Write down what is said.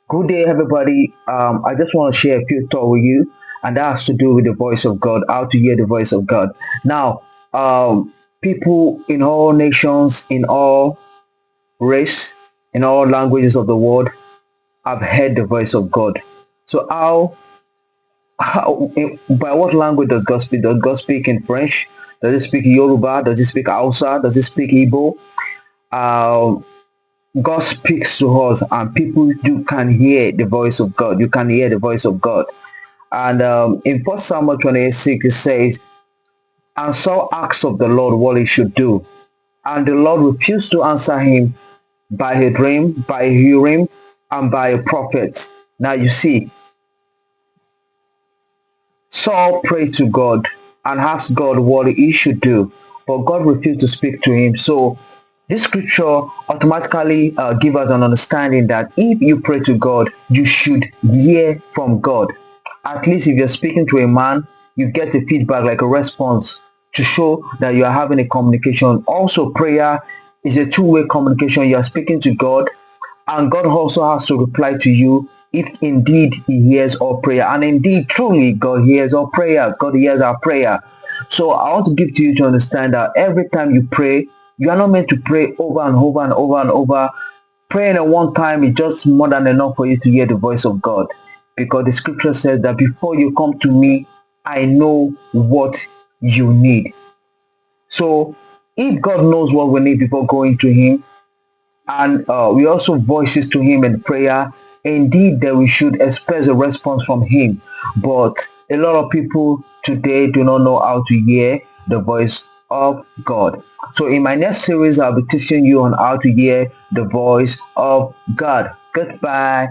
Good day, everybody. I just want to share a few thoughts with you, and that has to do with the voice of God, how to hear the voice of God. Now, people in all nations, in all race, in all languages of the world have heard the voice of God. So, by what language does God speak? Does God speak in French? Does he speak Yoruba? Does he speak Hausa? Does he speak Igbo? Um, God speaks to us, and people you can hear the voice of God. You can hear the voice of God. And in First Samuel 28:6, it says, "And Saul asked of the Lord what he should do. And the Lord refused to answer him by a dream, by a Urim, and by a prophet." Now you see, Saul prayed to God and asked God what he should do, but God refused to speak to him. So this scripture automatically gives us an understanding that if you pray to God, you should hear from God. At least if you're speaking to a man, you get a feedback like a response to show that you are having a communication. Also, prayer is a two-way communication. You are speaking to God, and God also has to reply to you if indeed he hears our prayer. And indeed, truly, God hears our prayer. God hears our prayer. So I want to give to you to understand that every time you pray, you are not meant to pray over and over and over and over. Praying at one time is just more than enough for you to hear the voice of God. Because the scripture says that before you come to me, I know what you need. So if God knows what we need before going to him, and we also voices to him in prayer, indeed that we should expect a response from him. But a lot of people today do not know how to hear the voice of God. So in my next series, I'll be teaching you on how to hear the voice of God. Goodbye.